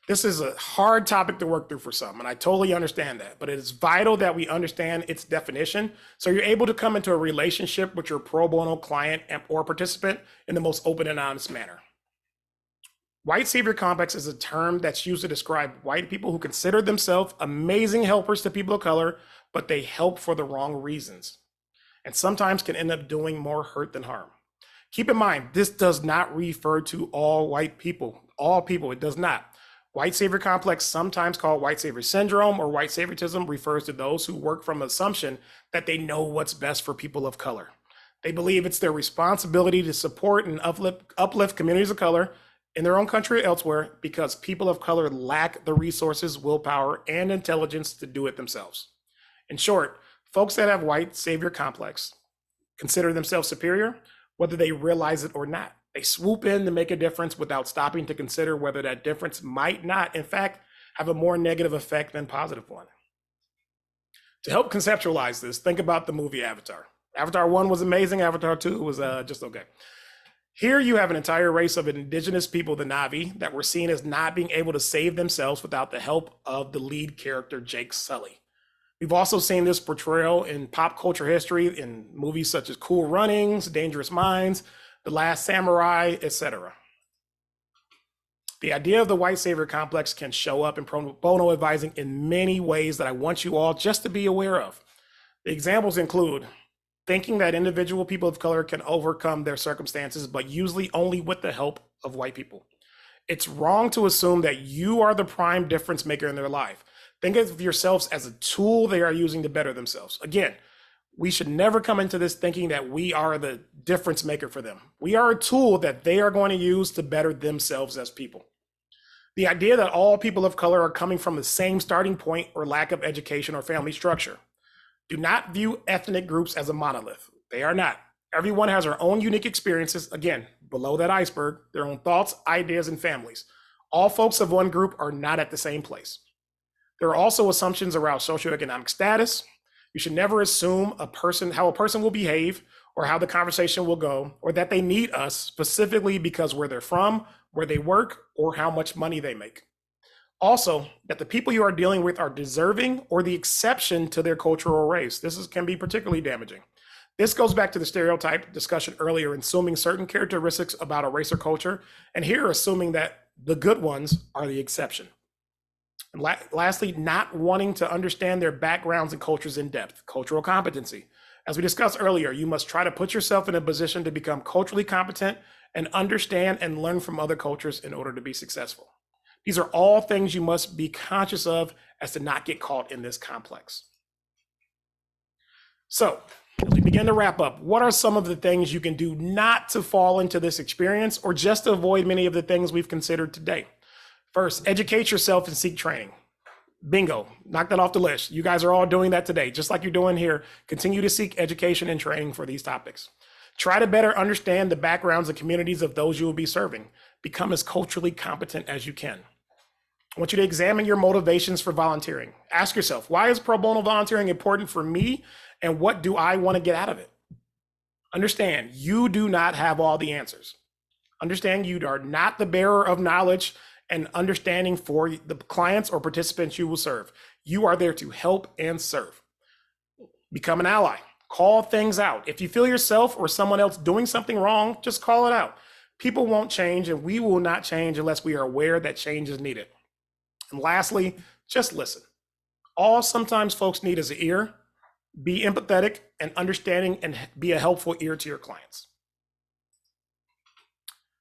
This is a hard topic to work through for some, and I totally understand that, but it is vital that we understand its definition so you're able to come into a relationship with your pro bono client or participant in the most open and honest manner. White savior complex is a term that's used to describe white people who consider themselves amazing helpers to people of color, but they help for the wrong reasons, and sometimes can end up doing more hurt than harm. Keep in mind, this does not refer to all white people. All people, it does not. White savior complex, sometimes called white savior syndrome or white saviorism, refers to those who work from an assumption that they know what's best for people of color. They believe it's their responsibility to support and uplift communities of color in their own country or elsewhere because people of color lack the resources, willpower, and intelligence to do it themselves. In short, folks that have white savior complex consider themselves superior, whether they realize it or not. They swoop in to make a difference without stopping to consider whether that difference might not, in fact, have a more negative effect than positive one. To help conceptualize this, think about the movie Avatar. Avatar 1 was amazing. Avatar 2 was just okay. Here you have an entire race of indigenous people, the Na'vi, that were seen as not being able to save themselves without the help of the lead character, Jake Sully. We've also seen this portrayal in pop culture history in movies such as Cool Runnings, Dangerous Minds, The Last Samurai, etc. The idea of the white savior complex can show up in pro bono advising in many ways that I want you all just to be aware of. The examples include thinking that individual people of color can overcome their circumstances, but usually only with the help of white people. It's wrong to assume that you are the prime difference maker in their life. Think of yourselves as a tool they are using to better themselves. Again, we should never come into this thinking that we are the difference maker for them. We are a tool that they are going to use to better themselves as people. The idea that all people of color are coming from the same starting point or lack of education or family structure. Do not view ethnic groups as a monolith. They are not. Everyone has their own unique experiences, again, below that iceberg, their own thoughts, ideas, and families. All folks of one group are not at the same place. There are also assumptions around socioeconomic status. You should never assume how a person will behave or how the conversation will go, or that they need us specifically because where they're from, where they work, or how much money they make. Also, that the people you are dealing with are deserving or the exception to their cultural race. This can be particularly damaging. This goes back to the stereotype discussion earlier, assuming certain characteristics about a race or culture, and here assuming that the good ones are the exception. And lastly, not wanting to understand their backgrounds and cultures in depth, cultural competency. As we discussed earlier, you must try to put yourself in a position to become culturally competent and understand and learn from other cultures in order to be successful. These are all things you must be conscious of as to not get caught in this complex. So, as we begin to wrap up, what are some of the things you can do not to fall into this experience or just to avoid many of the things we've considered today? First, educate yourself and seek training. Bingo, knock that off the list. You guys are all doing that today, just like you're doing here. Continue to seek education and training for these topics. Try to better understand the backgrounds and communities of those you will be serving. Become as culturally competent as you can. I want you to examine your motivations for volunteering. Ask yourself, why is pro bono volunteering important for me and what do I want to get out of it? Understand, you do not have all the answers. Understand you are not the bearer of knowledge and understanding for the clients or participants you will serve. You are there to help and serve. Become an ally. Call things out. If you feel yourself or someone else doing something wrong, just call it out. People won't change, and we will not change unless we are aware that change is needed. And lastly, just listen. All sometimes folks need is an ear. Be empathetic and understanding, and be a helpful ear to your clients.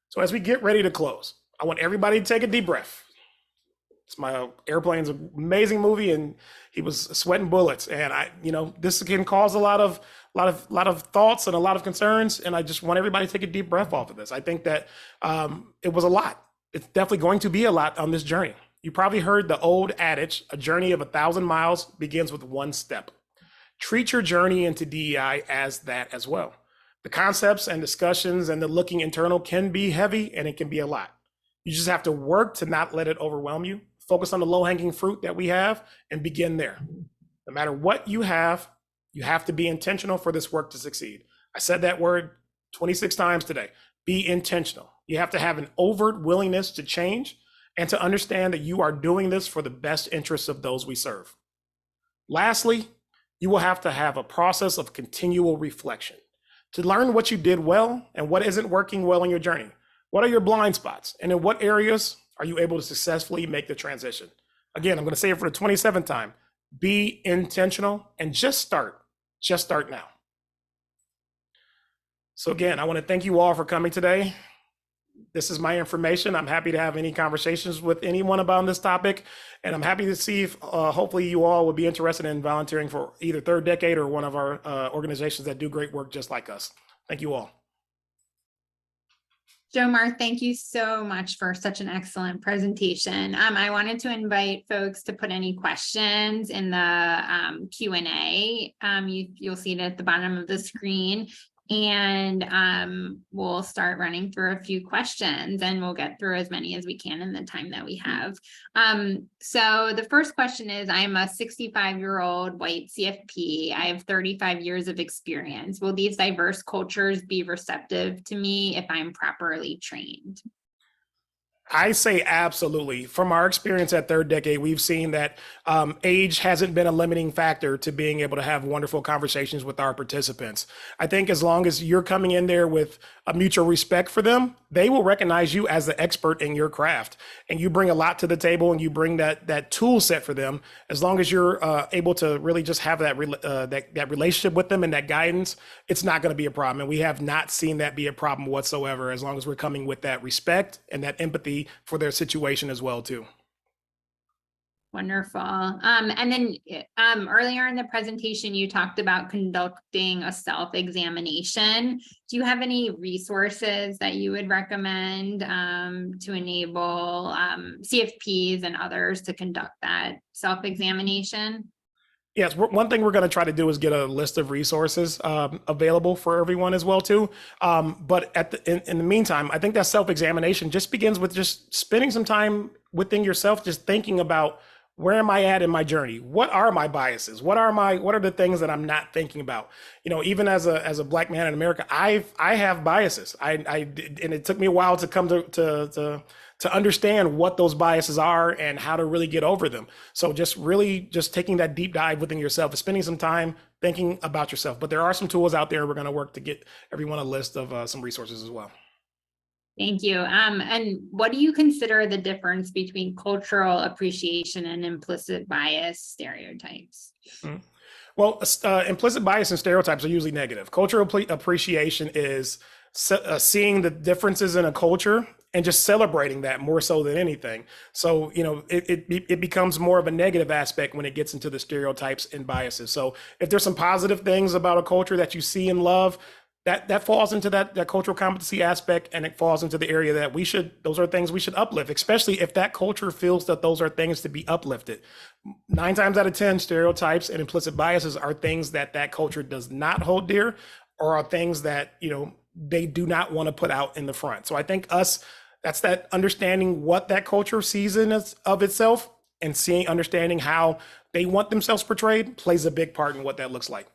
So as we get ready to close, I want everybody to take a deep breath. It's my Airplane's an amazing movie, and he was sweating bullets. And this can cause a lot of thoughts and a lot of concerns. And I just want everybody to take a deep breath off of this. I think that it was a lot. It's definitely going to be a lot on this journey. You probably heard the old adage, a journey of 1,000 miles begins with one step. Treat your journey into DEI as that as well. The concepts and discussions and the looking internal can be heavy, and it can be a lot. You just have to work to not let it overwhelm you. Focus on the low-hanging fruit that we have and begin there. No matter what you have to be intentional for this work to succeed. I said that word 26 times today. Be intentional. You have to have an overt willingness to change and to understand that you are doing this for the best interests of those we serve. Lastly, you will have to have a process of continual reflection to learn what you did well and what isn't working well in your journey. What are your blind spots? And in what areas are you able to successfully make the transition? Again, I'm going to say it for the 27th time. Be intentional and just start. Just start now. So again, I want to thank you all for coming today. This is my information. I'm happy to have any conversations with anyone about this topic. And I'm happy to see if hopefully you all would be interested in volunteering for either Third Decade or one of our organizations that do great work just like us. Thank you all. Jomar, thank you so much for such an excellent presentation. I wanted to invite folks to put any questions in the Q&A. You'll see it at the bottom of the screen. And we'll start running through a few questions, and we'll get through as many as we can in the time that we have. So the first question is, I'm a 65-year-old white CFP. I have 35 years of experience. Will these diverse cultures be receptive to me if I'm properly trained? I say absolutely. From our experience at Third Decade, we've seen that age hasn't been a limiting factor to being able to have wonderful conversations with our participants. I think as long as you're coming in there with a mutual respect for them, they will recognize you as the expert in your craft, and you bring a lot to the table, and you bring that tool set for them. As long as you're able to really just have that relationship with them and that guidance, it's not going to be a problem. And we have not seen that be a problem whatsoever, as long as we're coming with that respect and that empathy for their situation as well too. Wonderful. And then earlier in the presentation, you talked about conducting a self-examination. Do you have any resources that you would recommend to enable CFPs and others to conduct that self-examination? Yes, one thing we're going to try to do is get a list of resources available for everyone as well too. But in the meantime, I think that self-examination just begins with just spending some time within yourself, just thinking about, where am I at in my journey? What are my biases? What are the things that I'm not thinking about? Even as a Black man in America, I have biases. And it took me a while to come to understand what those biases are and how to really get over them. So just taking that deep dive within yourself, spending some time thinking about yourself. But there are some tools out there. We're going to work to get everyone a list of some resources as well. Thank you. And what do you consider the difference between cultural appreciation and implicit bias stereotypes? Mm-hmm. Well, implicit bias and stereotypes are usually negative. Cultural appreciation is seeing the differences in a culture and just celebrating that more so than anything. So, it becomes more of a negative aspect when it gets into the stereotypes and biases. So if there's some positive things about a culture that you see and love, that falls into that cultural competency aspect, and it falls into the area that those are things we should uplift, especially if that culture feels that those are things to be uplifted. 9 times out of 10, stereotypes and implicit biases are things that culture does not hold dear, or are things that, they do not want to put out in the front. So I think that's that understanding what that culture sees in of itself, and understanding how they want themselves portrayed plays a big part in what that looks like.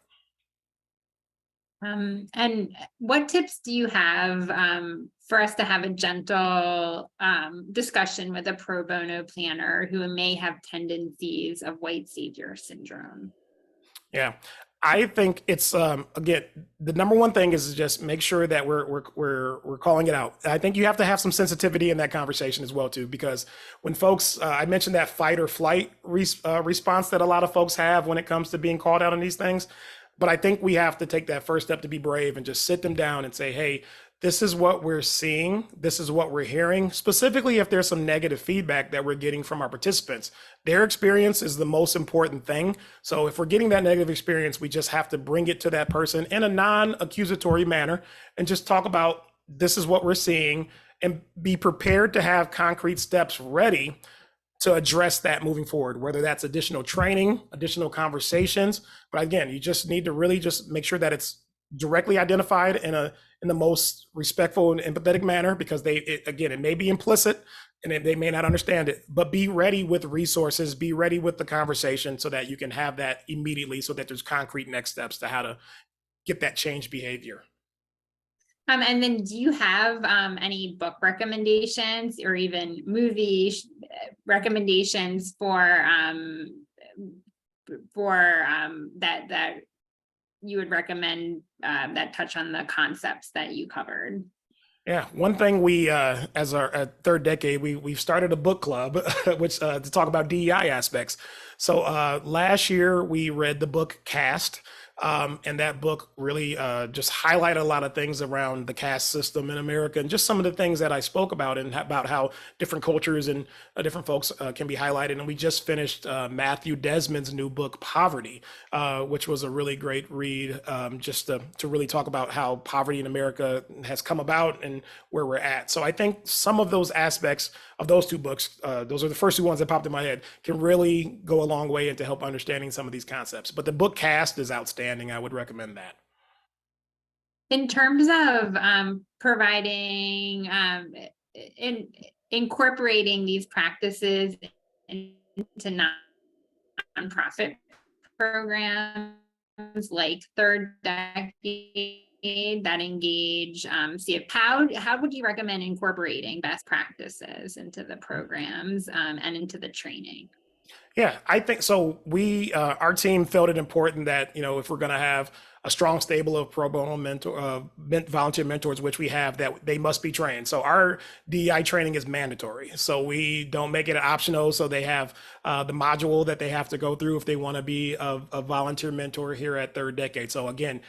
And what tips do you have for us to have a gentle discussion with a pro bono planner who may have tendencies of white savior syndrome? Yeah, I think it's again, the number one thing is just make sure that we're calling it out. I think you have to have some sensitivity in that conversation as well too, because when folks, I mentioned that fight or flight response that a lot of folks have when it comes to being called out on these things. But I think we have to take that first step to be brave and just sit them down and say, hey, this is what we're seeing. This is what we're hearing, specifically if there's some negative feedback that we're getting from our participants. Their experience is the most important thing. So if we're getting that negative experience, we just have to bring it to that person in a non-accusatory manner and just talk about this is what we're seeing and be prepared to have concrete steps ready to address that moving forward, whether that's additional training, additional conversations. But again, you just need to really just make sure that it's directly identified in the most respectful and empathetic manner, because again, it may be implicit and they may not understand it, but be ready with resources, be ready with the conversation so that you can have that immediately, so that there's concrete next steps to how to get that change behavior. And then do you have any book recommendations or even movie recommendations for that you would recommend that touch on the concepts that you covered? Yeah, one thing we, as our third decade, we've started a book club, which to talk about DEI aspects. So last year we read the book Caste, and that book really just highlighted a lot of things around the caste system in America, and just some of the things that I spoke about, and about how different cultures and different folks can be highlighted. And we just finished Matthew Desmond's new book Poverty, which was a really great read, just to really talk about how poverty in America has come about and where we're at. So I think some of those aspects of those two books, those are the first two ones that popped in my head, can really go a long way into help understanding some of these concepts. But the book Caste is outstanding. I would recommend that. In terms of providing incorporating these practices into nonprofit programs like Third Decade that engage how would you recommend incorporating best practices into the programs and into the training? Yeah, I think so. We, our team felt it important that, if we're going to have a strong stable of pro bono volunteer mentors, which we have, that they must be trained. So our DEI training is mandatory. So we don't make it optional. So they have the module that they have to go through if they want to be a volunteer mentor here at Third Decade. So again,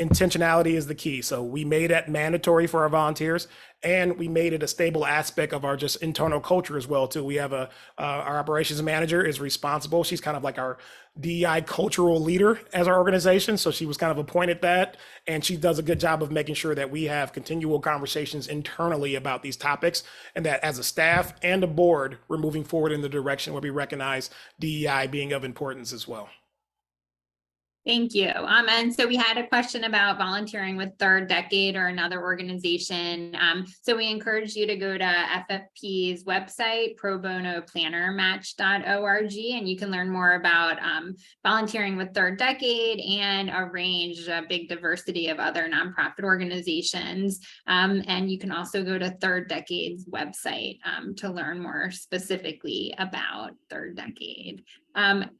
intentionality is the key. So we made it mandatory for our volunteers, and we made it a stable aspect of our just internal culture as well too. We have our operations manager is responsible. She's kind of like our DEI cultural leader as our organization. So she was kind of appointed that, and she does a good job of making sure that we have continual conversations internally about these topics, and that as a staff and a board, we're moving forward in the direction where we recognize DEI being of importance as well. Thank you. And so we had a question about volunteering with Third Decade or another organization. So we encourage you to go to FFP's website, probonoplannermatch.org, and you can learn more about volunteering with Third Decade and a big diversity of other nonprofit organizations. And you can also go to Third Decade's website to learn more specifically about Third Decade.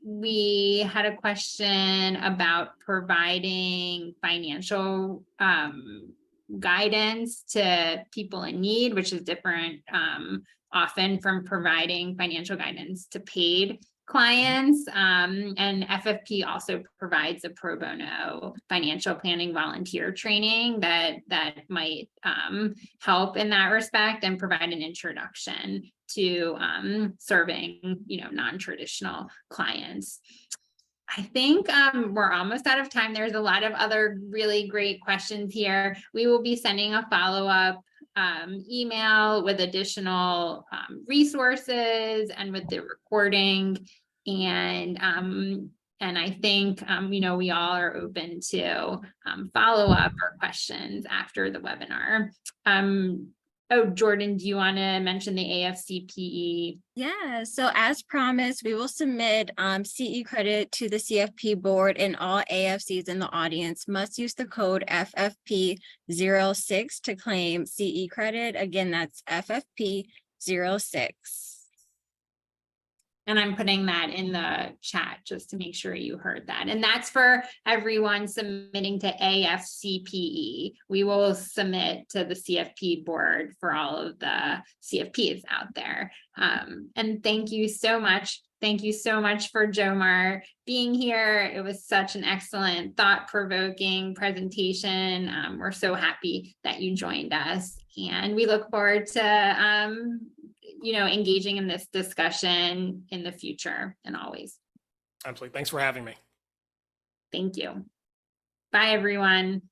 We had a question about providing financial guidance to people in need, which is different often from providing financial guidance to paid clients. And FFP also provides a pro bono financial planning volunteer training that might help in that respect and provide an introduction to serving, non-traditional clients. I think we're almost out of time. There's a lot of other really great questions here. We will be sending a follow-up email with additional resources and with the recording. And I think, we all are open to follow-up or questions after the webinar. Oh, Jordan, do you want to mention the AFCPE? Yeah, so as promised, we will submit CE credit to the CFP board, and all AFCs in the audience must use the code FFP06 to claim CE credit. Again, that's FFP06. And I'm putting that in the chat just to make sure you heard that. And that's for everyone submitting to AFCPE. We will submit to the CFP board for all of the CFPs out there. And thank you so much. Thank you so much for Jomar being here. It was such an excellent, thought-provoking presentation. We're so happy that you joined us. And we look forward to engaging in this discussion in the future and always. Absolutely. Thanks for having me. Thank you. Bye, everyone.